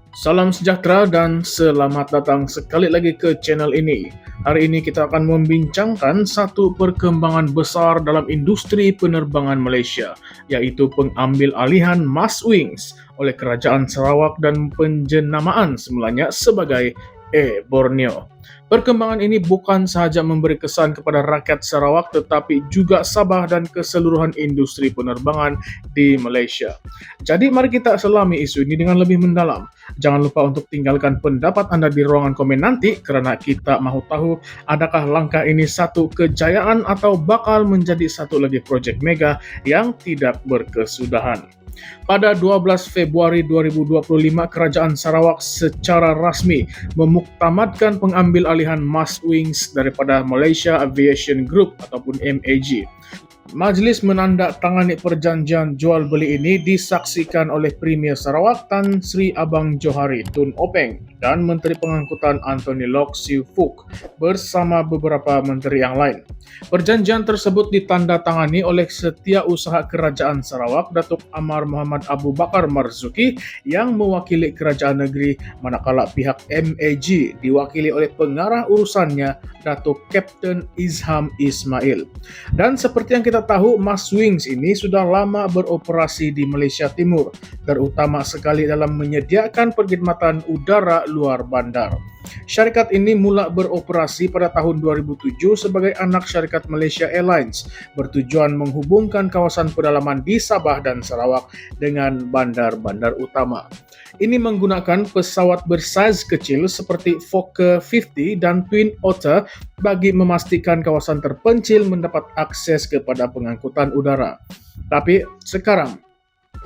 Salam sejahtera dan selamat datang sekali lagi ke channel ini. Hari ini kita akan membincangkan satu perkembangan besar dalam industri penerbangan Malaysia, yaitu pengambil alihan Maswings oleh Kerajaan Sarawak dan penjenamaan semulanya sebagai Air Borneo. Perkembangan ini bukan sahaja memberi kesan kepada rakyat Sarawak tetapi juga Sabah dan keseluruhan industri penerbangan di Malaysia. Jadi mari kita selami isu ini dengan lebih mendalam. Jangan lupa untuk tinggalkan pendapat Anda di ruangan komen nanti karena kita mau tahu adakah langkah ini satu kejayaan atau bakal menjadi satu lagi proyek mega yang tidak berkesudahan. Pada 12 Februari 2025, Kerajaan Sarawak secara rasmi memuktamadkan pengambil alihan Maswings daripada Malaysia Aviation Group ataupun MAG. Majlis menandatangani perjanjian jual beli ini disaksikan oleh Premier Sarawak Tan Sri Abang Johari Tun Openg dan Menteri Pengangkutan Anthony Loke Siu Fuk bersama beberapa menteri yang lain. Perjanjian tersebut ditandatangani oleh Setiausaha Kerajaan Sarawak Datuk Amar Muhammad Abu Bakar Marzuki yang mewakili kerajaan negeri, manakala pihak MAG diwakili oleh pengarah urusannya Datuk Kapten Izham Ismail. Dan seperti yang kita tahu, Maswings ini sudah lama beroperasi di Malaysia Timur, terutama sekali dalam menyediakan perkhidmatan udara luar bandar. Syarikat ini mula beroperasi pada tahun 2007 sebagai anak syarikat Malaysia Airlines, bertujuan menghubungkan kawasan pedalaman di Sabah dan Sarawak dengan bandar-bandar utama. Ini menggunakan pesawat bersaiz kecil seperti Fokker 50 dan Twin Otter bagi memastikan kawasan terpencil mendapat akses kepada pengangkutan udara. Tapi sekarang,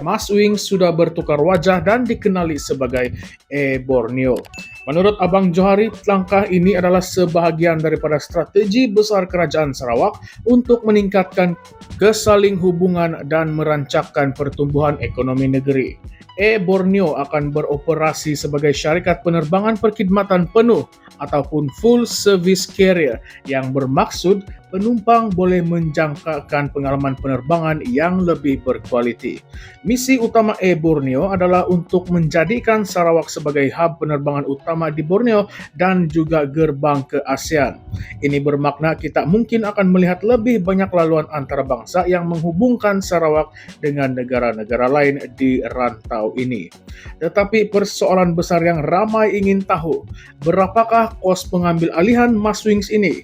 Maswings sudah bertukar wajah dan dikenali sebagai Air Borneo. Menurut Abang Johari, langkah ini adalah sebahagian daripada strategi besar Kerajaan Sarawak untuk meningkatkan kesaling hubungan dan merancangkan pertumbuhan ekonomi negeri. Air Borneo akan beroperasi sebagai syarikat penerbangan perkhidmatan penuh ataupun full service carrier yang bermaksud penumpang boleh menjangkakan pengalaman penerbangan yang lebih berkualiti. Misi utama Air Borneo adalah untuk menjadikan Sarawak sebagai hub penerbangan utama di Borneo dan juga gerbang ke ASEAN. Ini bermakna kita mungkin akan melihat lebih banyak laluan antarabangsa yang menghubungkan Sarawak dengan negara-negara lain di rantau ini. Tetapi persoalan besar yang ramai ingin tahu, berapakah kos pengambil alihan Maswings ini?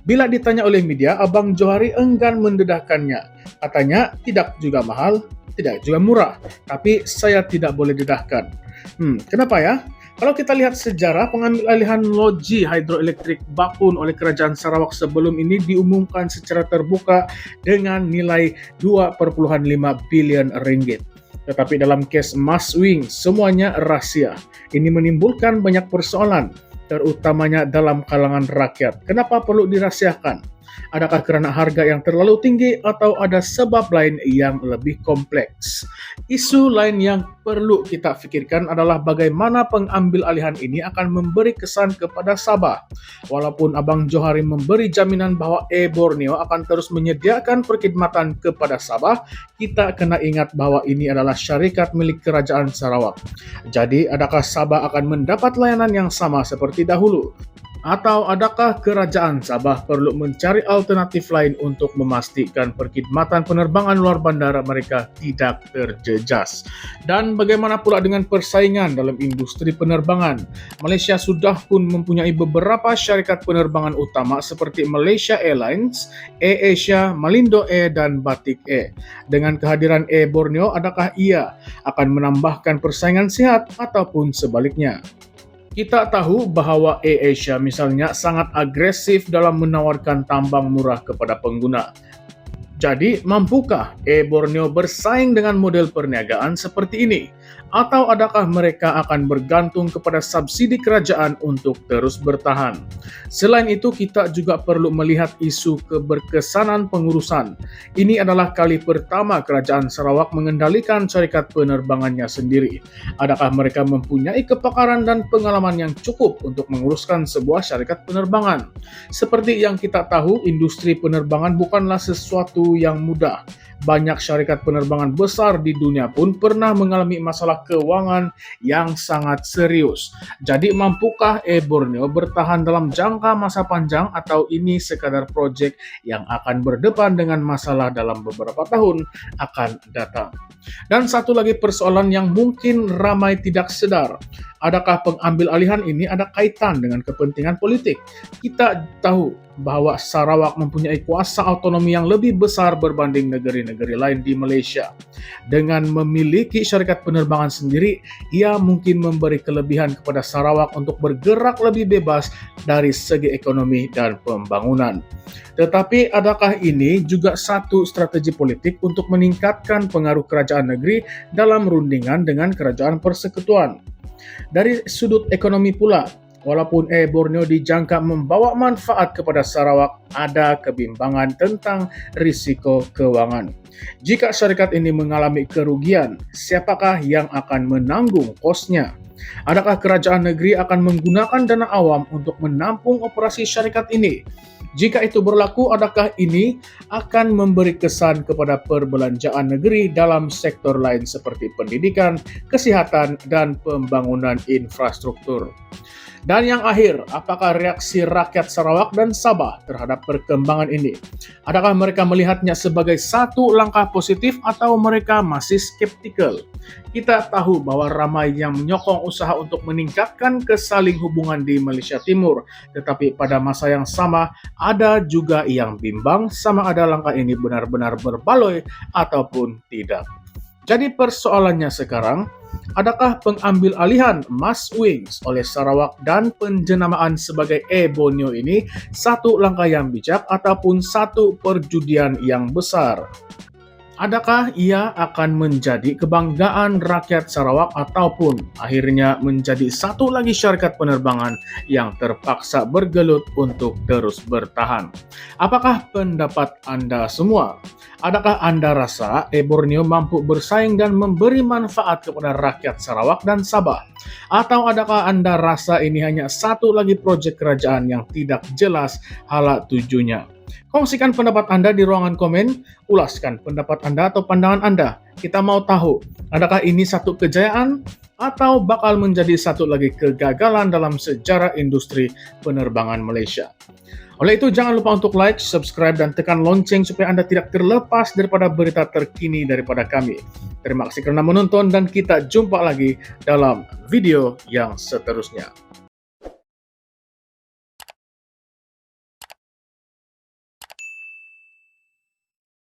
Bila ditanya oleh media, Abang Johari enggan mendedahkannya. Katanya tidak juga mahal, tidak juga murah, tapi saya tidak boleh dedahkan. Kenapa ya? Kalau kita lihat sejarah, pengambil alihan loji hidroelektrik Bakun oleh Kerajaan Sarawak sebelum ini diumumkan secara terbuka dengan nilai 2,5 bilion ringgit. Tetapi dalam kes Maswings, semuanya rahasia. Ini menimbulkan banyak persoalan, terutamanya dalam kalangan rakyat. Kenapa perlu dirahasiakan? Adakah karena harga yang terlalu tinggi atau ada sebab lain yang lebih kompleks? Isu lain yang perlu kita fikirkan adalah bagaimana pengambil alihan ini akan memberi kesan kepada Sabah. Walaupun Abang Johari memberi jaminan bahwa Air Borneo akan terus menyediakan perkhidmatan kepada Sabah, kita kena ingat bahwa ini adalah syarikat milik Kerajaan Sarawak. Jadi, adakah Sabah akan mendapat layanan yang sama seperti dahulu? Atau adakah Kerajaan Sabah perlu mencari alternatif lain untuk memastikan perkhidmatan penerbangan luar bandara mereka tidak terjejas? Dan bagaimana pula dengan persaingan dalam industri penerbangan? Malaysia sudah pun mempunyai beberapa syarikat penerbangan utama seperti Malaysia Airlines, AirAsia, Malindo Air, dan Batik Air. Dengan kehadiran Air Borneo, adakah ia akan menambahkan persaingan sehat ataupun sebaliknya? Kita tahu bahwa AirAsia misalnya sangat agresif dalam menawarkan tambang murah kepada pengguna. Jadi, mampukah Air Borneo bersaing dengan model perniagaan seperti ini? Atau adakah mereka akan bergantung kepada subsidi kerajaan untuk terus bertahan? Selain itu, kita juga perlu melihat isu keberkesanan pengurusan. Ini adalah kali pertama Kerajaan Sarawak mengendalikan syarikat penerbangannya sendiri. Adakah mereka mempunyai kepakaran dan pengalaman yang cukup untuk menguruskan sebuah syarikat penerbangan? Seperti yang kita tahu, industri penerbangan bukanlah sesuatu yang mudah. banyak syarikat penerbangan besar di dunia pun pernah mengalami masalah keuangan yang sangat serius. Jadi mampukah Air Borneo bertahan dalam jangka masa panjang atau ini sekadar proyek yang akan berdepan dengan masalah dalam beberapa tahun akan datang? Dan satu lagi persoalan yang mungkin ramai tidak sedar. Adakah pengambil alihan ini ada kaitan dengan kepentingan politik? Kita tahu bahwa Sarawak mempunyai kuasa otonomi yang lebih besar berbanding negeri-negeri lain di Malaysia. Dengan memiliki syarikat penerbangan sendiri, ia mungkin memberi kelebihan kepada Sarawak untuk bergerak lebih bebas dari segi ekonomi dan pembangunan. Tetapi adakah ini juga satu strategi politik untuk meningkatkan pengaruh kerajaan negeri dalam rundingan dengan kerajaan persekutuan? Dari sudut ekonomi pula, walaupun Air Borneo dijangka membawa manfaat kepada Sarawak, ada kebimbangan tentang risiko keuangan. Jika syarikat ini mengalami kerugian, siapakah yang akan menanggung kosnya? Adakah kerajaan negeri akan menggunakan dana awam untuk menampung operasi syarikat ini? Jika itu berlaku, adakah ini akan memberi kesan kepada perbelanjaan negeri dalam sektor lain seperti pendidikan, kesehatan, dan pembangunan infrastruktur? Dan yang akhir, apakah reaksi rakyat Sarawak dan Sabah terhadap perkembangan ini? Adakah mereka melihatnya sebagai satu langkah positif atau mereka masih skeptikal? Kita tahu bahwa ramai yang menyokong usaha untuk meningkatkan kesaling hubungan di Malaysia Timur, tetapi pada masa yang sama ada juga yang bimbang sama ada langkah ini benar-benar berbaloi ataupun tidak. Jadi persoalannya sekarang, adakah pengambil alihan Maswings oleh Sarawak dan penjenamaan sebagai Air Borneo ini satu langkah yang bijak ataupun satu perjudian yang besar? Adakah ia akan menjadi kebanggaan rakyat Sarawak ataupun akhirnya menjadi satu lagi syarikat penerbangan yang terpaksa bergelut untuk terus bertahan? Apakah pendapat Anda semua? Adakah Anda rasa Air Borneo mampu bersaing dan memberi manfaat kepada rakyat Sarawak dan Sabah? Atau adakah Anda rasa ini hanya satu lagi proyek kerajaan yang tidak jelas hala tujuannya? Kongsikan pendapat Anda di ruangan komen, ulaskan pendapat Anda atau pandangan Anda. Kita mau tahu, adakah ini satu kejayaan atau bakal menjadi satu lagi kegagalan dalam sejarah industri penerbangan Malaysia? Oleh itu, jangan lupa untuk like, subscribe, dan tekan lonceng supaya Anda tidak terlepas daripada berita terkini daripada kami. Terima kasih kerana menonton dan kita jumpa lagi dalam video yang seterusnya.